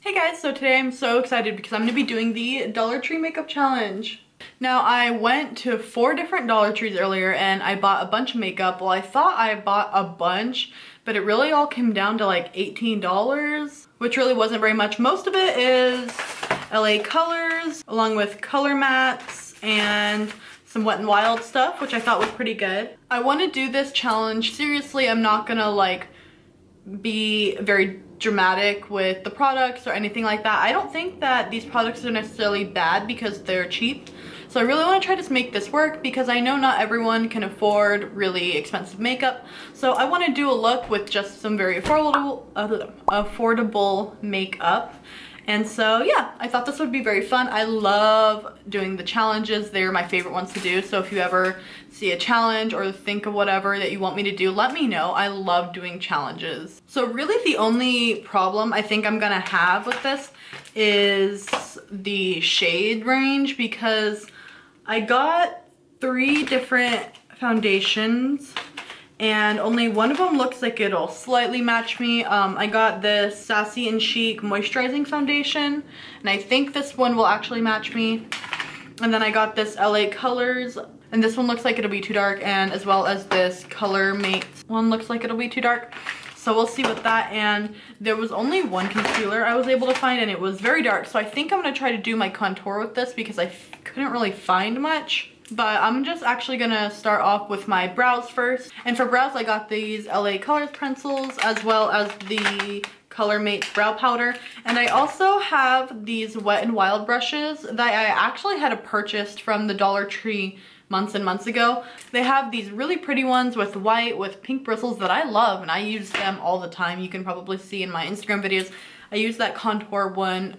Hey guys, so today I'm so excited because I'm going to be doing the Dollar Tree makeup challenge. Now I went to 4 different Dollar Trees earlier and I bought a bunch of makeup. Well, I thought I bought a bunch, but it really all came down to like $18, which really wasn't very much. Most of it is LA Colors along with color mats and some Wet n Wild stuff, which I thought was pretty good. I want to do this challenge seriously. I'm not gonna like be very dramatic with the products or anything like that. I don't think that these products are necessarily bad because they're cheap. So I really want to try to make this work because I know not everyone can afford really expensive makeup. So I want to do a look with just some very affordable makeup. And so yeah, I thought this would be very fun. I love doing the challenges. They're my favorite ones to do. So if you ever see a challenge or think of whatever that you want me to do, let me know. I love doing challenges. So really the only problem I think I'm gonna have with this is the shade range, because I got 3 different foundations and only one of them looks like it'll slightly match me. I got this Sassy and Chic moisturizing foundation, and I think this one will actually match me. And then I got this LA Colors, and this one looks like it'll be too dark, and as well as this Color Mate one looks like it'll be too dark. So we'll see with that. And there was only one concealer I was able to find, and it was very dark. So I think I'm gonna try to do my contour with this because I couldn't really find much. But I'm just actually gonna start off with my brows first. And for brows, I got these LA Colors pencils as well as the Color Mate brow powder. And I also have these Wet n Wild brushes that I actually had purchased from the Dollar Tree months and months ago. They have these really pretty ones with white with pink bristles that I love, and I use them all the time. You can probably see in my Instagram videos, I use that contour one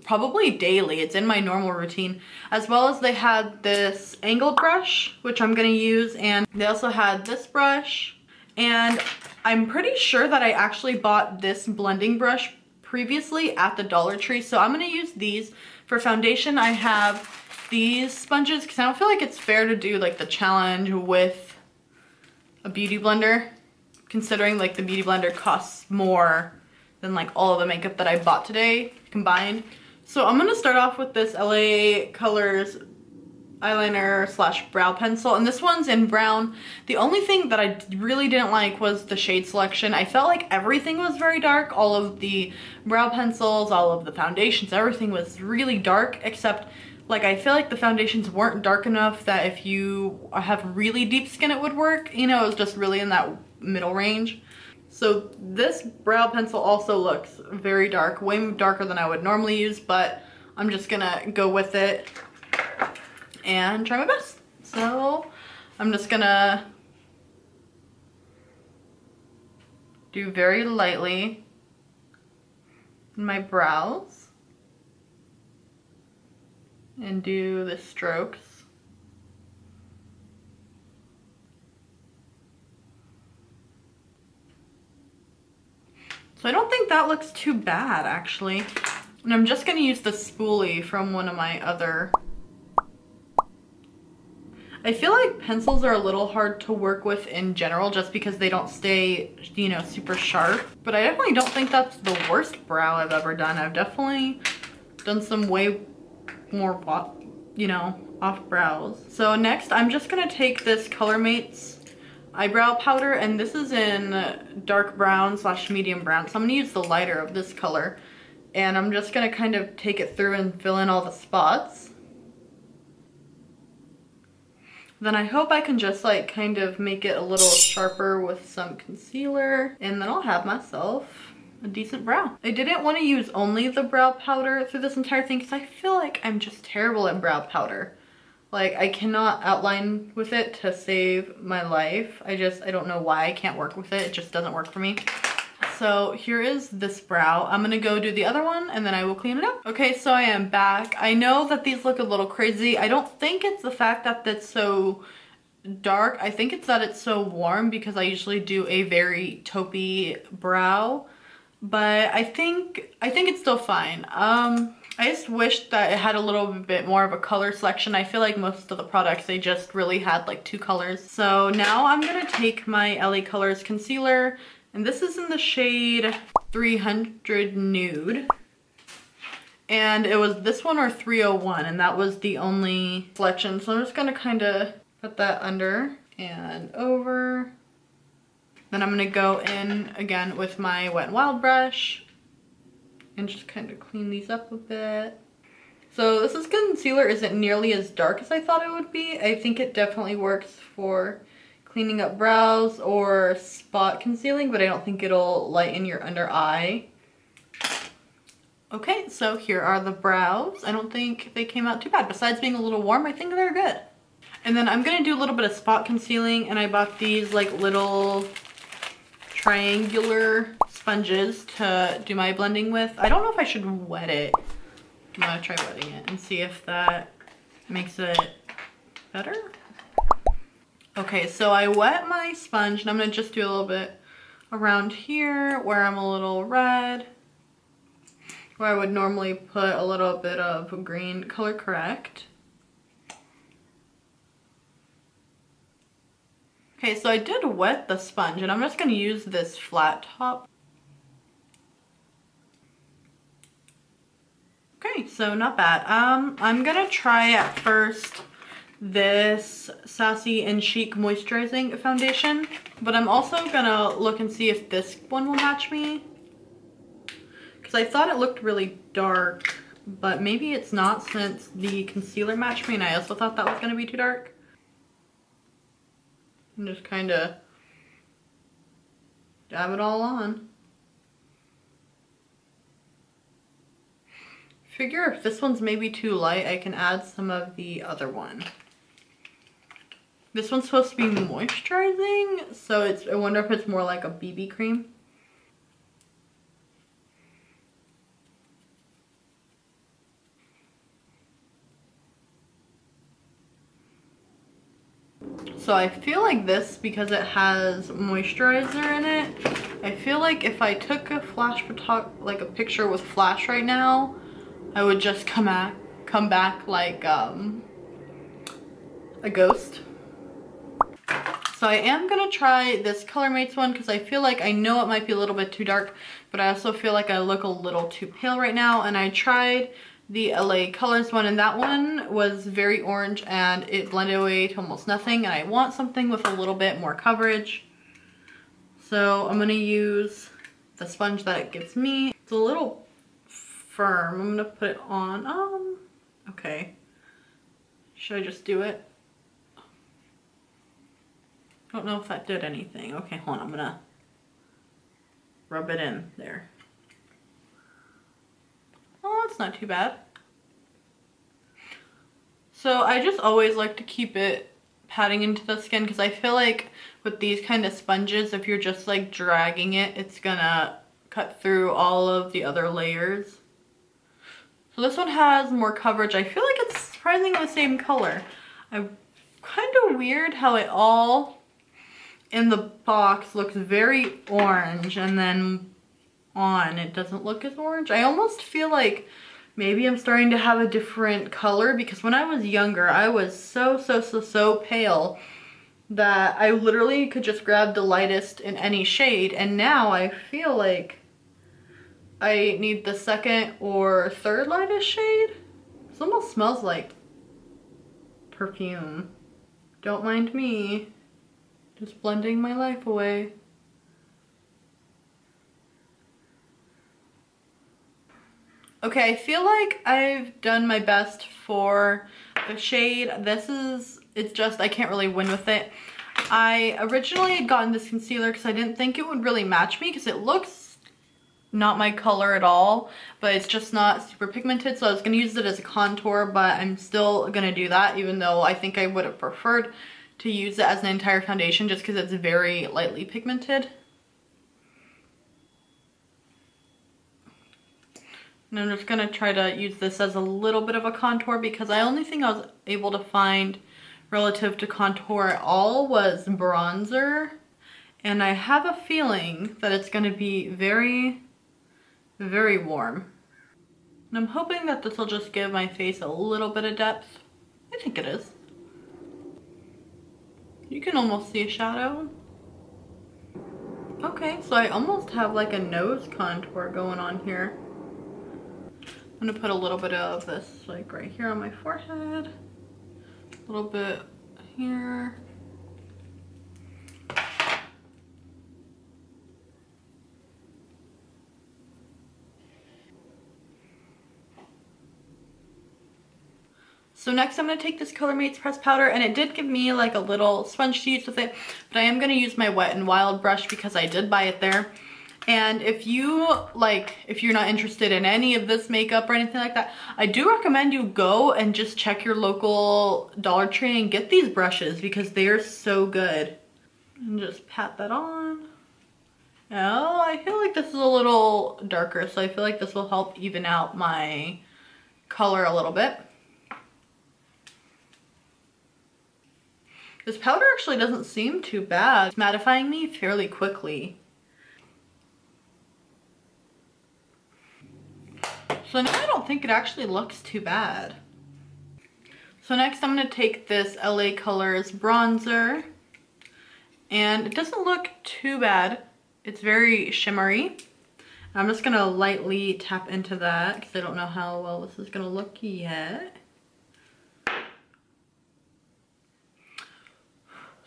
probably daily. It's in my normal routine. As well as they had this angled brush, which I'm gonna use, and they also had this brush. And I'm pretty sure that I actually bought this blending brush previously at the Dollar Tree, so I'm gonna use these. For foundation, I have these sponges because I don't feel like it's fair to do like the challenge with a beauty blender, considering like the beauty blender costs more than like all of the makeup that I bought today combined. So I'm gonna start off with this LA Colors eyeliner slash brow pencil, and this one's in brown. The only thing that I really didn't like was the shade selection. I felt like everything was very dark. All of the brow pencils, all of the foundations, everything was really dark, except like I feel like the foundations weren't dark enough that if you have really deep skin it would work. You know, it was just really in that middle range. So this brow pencil also looks very dark, way darker than I would normally use, but I'm just gonna go with it and try my best. So I'm just gonna do very lightly in my brows and do the strokes. So I don't think that looks too bad actually. And I'm just gonna use the spoolie from one of my other. I feel like pencils are a little hard to work with in general just because they don't stay, you know, super sharp. But I definitely don't think that's the worst brow I've ever done. I've definitely done some way more, you know, off brows. So next I'm just gonna take this Color Mates eyebrow powder, and this is in dark brown slash medium brown. So I'm gonna use the lighter of this color, and I'm just gonna kind of take it through and fill in all the spots. Then I hope I can just like kind of make it a little sharper with some concealer, and then I'll have myself a decent brow. I didn't want to use only the brow powder through this entire thing because I feel like I'm just terrible at brow powder. Like I cannot outline with it to save my life. I don't know why I can't work with it. It just doesn't work for me. So here is this brow. I'm gonna go do the other one and then I will clean it up. Okay, so I am back. I know that these look a little crazy. I don't think it's the fact that it's so dark. I think it's that it's so warm because I usually do a very taupey brow. But I think it's still fine. I just wish that it had a little bit more of a color selection. I feel like most of the products, they just really had like 2 colors. So now I'm gonna take my LA Colors concealer And this is in the shade 300 Nude. And it was this one or 301, and that was the only selection. So I'm just gonna kind of put that under and over. Then I'm gonna go in again with my Wet n Wild brush and just kind of clean these up a bit. So this concealer isn't nearly as dark as I thought it would be. I think it definitely works for cleaning up brows or spot concealing, but I don't think it'll lighten your under eye. Okay, so here are the brows. I don't think they came out too bad. Besides being a little warm, I think they're good. And then I'm gonna do a little bit of spot concealing, and I bought these like little triangular sponges to do my blending with. I don't know if I should wet it. I'm gonna try wetting it and see if that makes it better. Okay, so I wet my sponge, and I'm gonna just do a little bit around here where I'm a little red, where I would normally put a little bit of green color correct. Okay, so I did wet the sponge, and I'm just gonna use this flat top. Okay, so not bad. I'm gonna try at first this Sassy and Chic moisturizing foundation, but I'm also gonna look and see if this one will match me, because I thought it looked really dark, but maybe it's not since the concealer matched me, and I also thought that was gonna be too dark. And just kind of dab it all on. Figure if this one's maybe too light, I can add some of the other one. This one's supposed to be moisturizing, so I wonder if it's more like a BB cream. So I feel like this, because it has moisturizer in it, I feel like if I took a like a picture with flash right now, I would just come back like a ghost. So I am gonna try this ColorMates one, because I feel like I know it might be a little bit too dark, but I also feel like I look a little too pale right now. And I tried the LA Colors one, and that one was very orange and it blended away to almost nothing, and I want something with a little bit more coverage. So I'm gonna use the sponge that it gives me. It's a little firm. I'm gonna put it on. Okay. Should I just do it? Don't know if that did anything. Okay, hold on, I'm gonna rub it in there. Oh, it's not too bad. So I just always like to keep it patting into the skin, because I feel like with these kind of sponges, if you're just like dragging it, it's gonna cut through all of the other layers. So this one has more coverage. I feel like it's surprisingly the same color. I'm kind of weird how it all in the box looks very orange, and then on it doesn't look as orange. I almost feel like maybe I'm starting to have a different color, because when I was younger, I was so pale that I literally could just grab the lightest in any shade, and now I feel like I need the second or third lightest shade. This almost smells like perfume. Don't mind me, just blending my life away. Okay, I feel like I've done my best for the shade. It's just, I can't really win with it. I originally had gotten this concealer because I didn't think it would really match me, because it looks not my color at all, but it's just not super pigmented. So I was gonna use it as a contour, but I'm still gonna do that, even though I think I would have preferred to use it as an entire foundation, just because it's very lightly pigmented. And I'm just gonna try to use this as a little bit of a contour, because the only thing I was able to find relative to contour at all was bronzer. And I have a feeling that it's gonna be very, very warm. And I'm hoping that this will just give my face a little bit of depth. I think it is. You can almost see a shadow. Okay, so I almost have like a nose contour going on here. I'm gonna put a little bit of this like right here on my forehead, a little bit here. So next I'm going to take this Colormates pressed powder, and it did give me like a little sponge to use with it, but I am going to use my Wet n Wild brush because I did buy it there. And if you're not interested in any of this makeup or anything like that, I do recommend you go and just check your local Dollar Tree and get these brushes because they are so good. And just pat that on. Oh, I feel like this is a little darker, so I feel like this will help even out my color a little bit. This powder actually doesn't seem too bad. It's mattifying me fairly quickly. So now I don't think it actually looks too bad. So next I'm going to take this LA Colors bronzer, and it doesn't look too bad. It's very shimmery. I'm just going to lightly tap into that because I don't know how well this is going to look yet.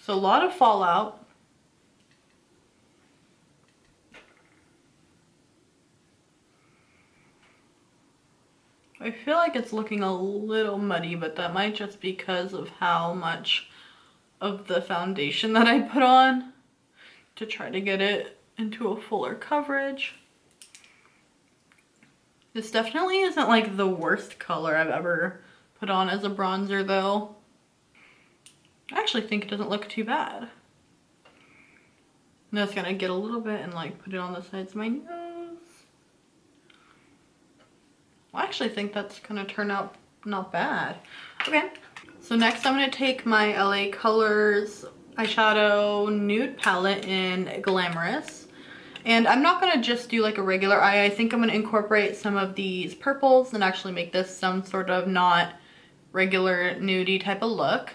So a lot of fallout. I feel like it's looking a little muddy, but that might just be because of how much of the foundation that I put on to try to get it into a fuller coverage. This definitely isn't like the worst color I've ever put on as a bronzer though. I actually think it doesn't look too bad. I'm just gonna get a little bit and like put it on the sides of my nose. I actually think that's gonna turn out not bad. Okay, so next I'm gonna take my LA Colors eyeshadow nude palette in Glamorous. And I'm not gonna just do like a regular eye. I think I'm gonna incorporate some of these purples and actually make this some sort of not regular nudie type of look.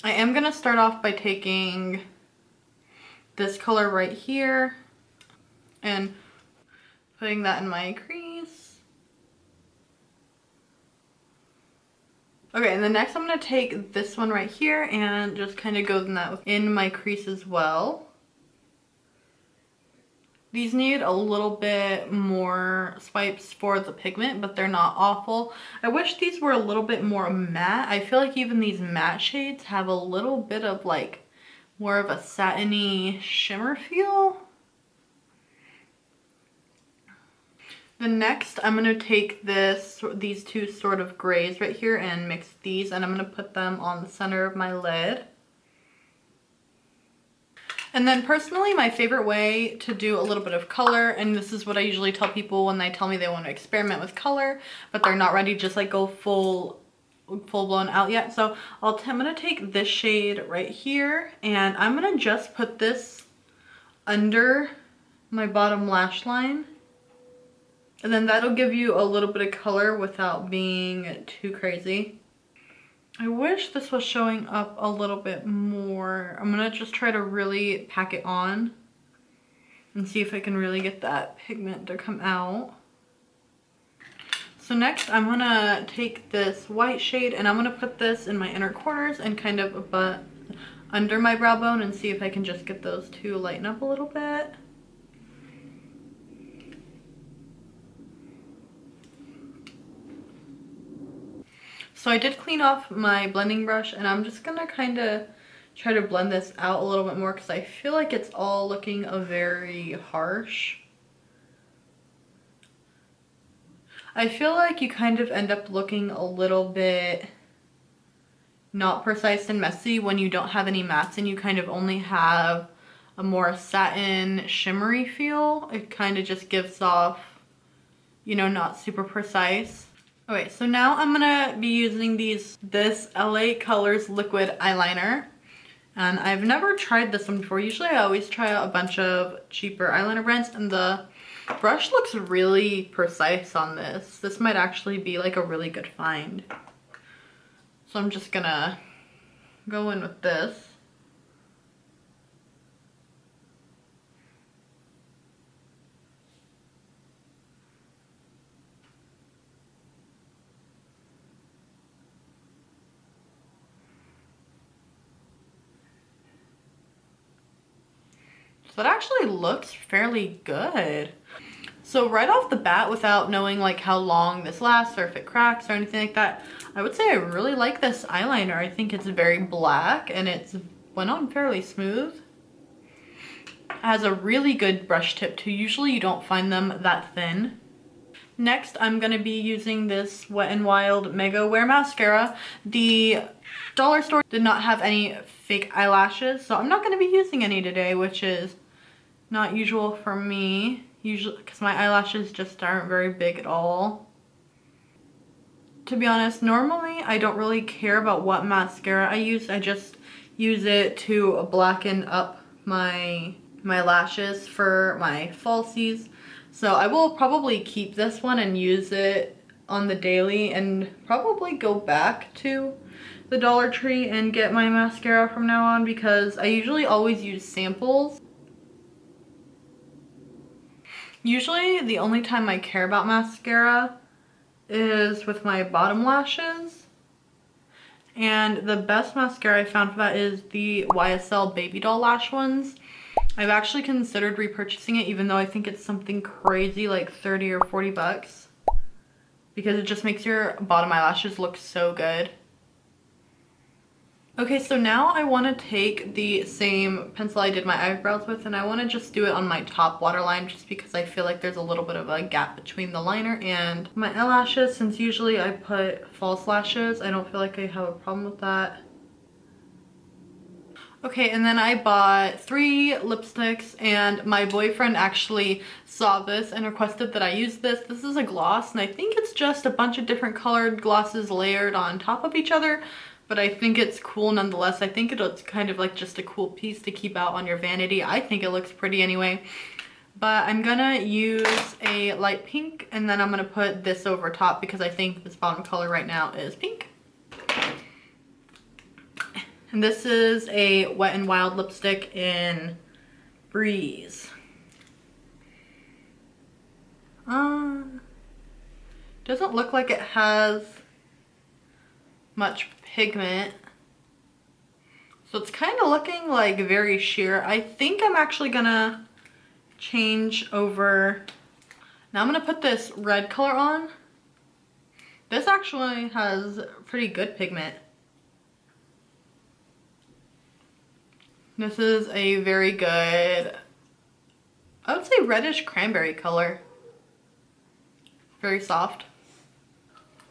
I am gonna start off by taking this color right here and putting that in my crease. Okay, and then next I'm gonna take this one right here and just kind of go in that in my crease as well. These need a little bit more swipes for the pigment, but they're not awful. I wish these were a little bit more matte. I feel like even these matte shades have a little bit of like more of a satiny shimmer feel. Then next I'm going to take these two sort of grays right here and mix these, and I'm going to put them on the center of my lid. And then personally, my favorite way to do a little bit of color, and this is what I usually tell people when they tell me they want to experiment with color, but they're not ready to just like go full blown out yet. So I'm gonna take this shade right here, and I'm gonna just put this under my bottom lash line. And then that'll give you a little bit of color without being too crazy. I wish this was showing up a little bit more. I'm gonna just try to really pack it on and see if I can really get that pigment to come out. So next I'm gonna take this white shade and I'm gonna put this in my inner corners and kind of under my brow bone and see if I can just get those to lighten up a little bit. So I did clean off my blending brush, and I'm just gonna kind of try to blend this out a little bit more because I feel like it's all looking very harsh. I feel like you kind of end up looking a little bit not precise and messy when you don't have any mattes and you kind of only have a more satin shimmery feel. It kind of just gives off, you know, not super precise. Okay, so now I'm gonna be using this LA Colors liquid eyeliner, and I've never tried this one before. Usually I always try out a bunch of cheaper eyeliner brands, and the brush looks really precise on this. This might actually be like a really good find. So I'm just gonna go in with this. So that actually looks fairly good. So right off the bat, without knowing like how long this lasts or if it cracks or anything like that, I would say I really like this eyeliner. I think it's very black and it's went on fairly smooth. It has a really good brush tip too. Usually you don't find them that thin. Next, I'm gonna be using this Wet n Wild Mega Wear Mascara. The dollar store did not have any fake eyelashes, so I'm not gonna be using any today, which is not usual for me. Usually, because my eyelashes just aren't very big at all. To be honest, normally I don't really care about what mascara I use. I just use it to blacken up my lashes for my falsies. So I will probably keep this one and use it on the daily and probably go back to the Dollar Tree and get my mascara from now on, because I usually always use samples. Usually the only time I care about mascara is with my bottom lashes. And the best mascara I found for that is the YSL Baby Doll Lash ones. I've actually considered repurchasing it, even though I think it's something crazy like 30 or 40 bucks. Because it just makes your bottom eyelashes look so good. Okay, so now I want to take the same pencil I did my eyebrows with, and I want to just do it on my top waterline, just because I feel like there's a little bit of a gap between the liner and my eyelashes. Since usually I put false lashes, I don't feel like I have a problem with that. Okay, and then I bought 3 lipsticks, and my boyfriend actually saw this and requested that I use this. This is a gloss, and I think it's just a bunch of different colored glosses layered on top of each other. But I think it's cool nonetheless. I think it's kind of like just a cool piece to keep out on your vanity. I think it looks pretty anyway. But I'm gonna use a light pink, and then I'm gonna put this over top because I think this bottom color right now is pink. And this is a Wet n Wild lipstick in Breeze. Doesn't look like it has much pigment, so it's kind of looking like very sheer. I think I'm actually gonna change over. Now I'm gonna put this red color on. This actually has pretty good pigment. This is a very good, I would say reddish cranberry color. Very soft.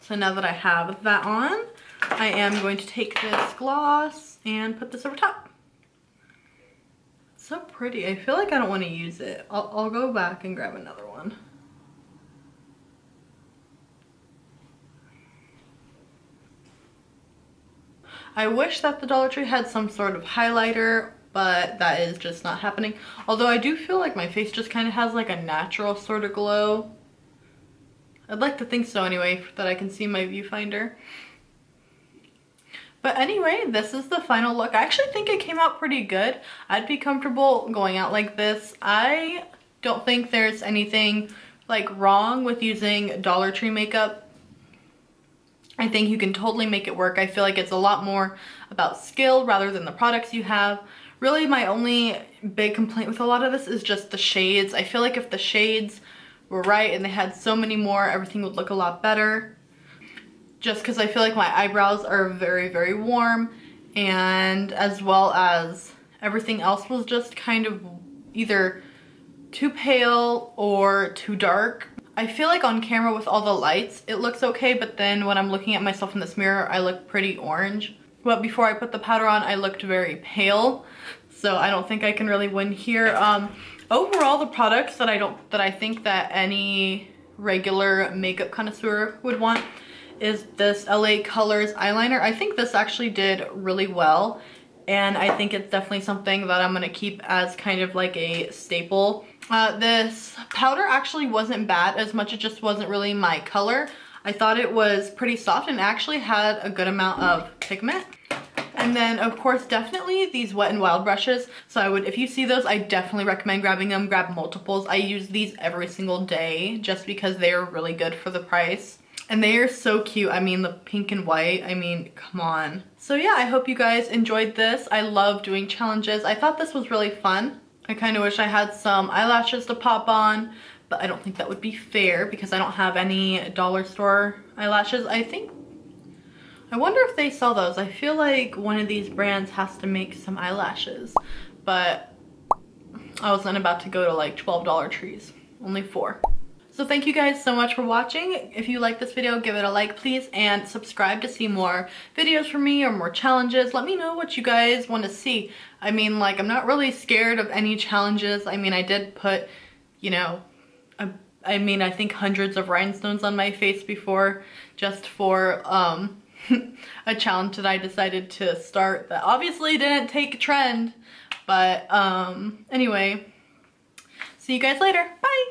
So now that I have that on, I am going to take this gloss and put this over top. It's so pretty. I feel like I don't want to use it. I'll go back and grab another one. I wish that the Dollar Tree had some sort of highlighter, but that is just not happening. Although I do feel like my face just kind of has like a natural sort of glow. I'd like to think so anyway, that I can see my viewfinder. But anyway, this is the final look. I actually think it came out pretty good. I'd be comfortable going out like this. I don't think there's anything like wrong with using Dollar Tree makeup. I think you can totally make it work. I feel like it's a lot more about skill rather than the products you have. Really, my only big complaint with a lot of this is just the shades. I feel like if the shades were right and they had so many more, everything would look a lot better. Just because I feel like my eyebrows are very, very warm, and as well as everything else was just kind of either too pale or too dark. I feel like on camera with all the lights it looks okay, but then when I'm looking at myself in this mirror I look pretty orange. But before I put the powder on I looked very pale, so I don't think I can really win here. Overall, the products that I think that any regular makeup connoisseur would want is this LA Colors eyeliner. I think this actually did really well, and I think it's definitely something that I'm gonna keep as kind of like a staple. This powder actually wasn't bad as much, it just wasn't really my color. I thought it was pretty soft and actually had a good amount of pigment. And then of course definitely these Wet n Wild brushes. So if you see those, I definitely recommend grabbing them. Grab multiples. I use these every single day just because they are really good for the price. And they are so cute. I mean, the pink and white, I mean, come on. So yeah, I hope you guys enjoyed this. I love doing challenges. I thought this was really fun. I kind of wish I had some eyelashes to pop on, but I don't think that would be fair because I don't have any dollar store eyelashes. I wonder if they sell those. I feel like one of these brands has to make some eyelashes, but I wasn't about to go to like $12 trees, only 4. So thank you guys so much for watching. If you like this video, give it a like please, and subscribe to see more videos from me or more challenges. Let me know what you guys want to see. I mean, like, I'm not really scared of any challenges. I mean, I did put, you know, I think hundreds of rhinestones on my face before, just for a challenge that I decided to start that obviously didn't take a trend. But anyway, see you guys later. Bye!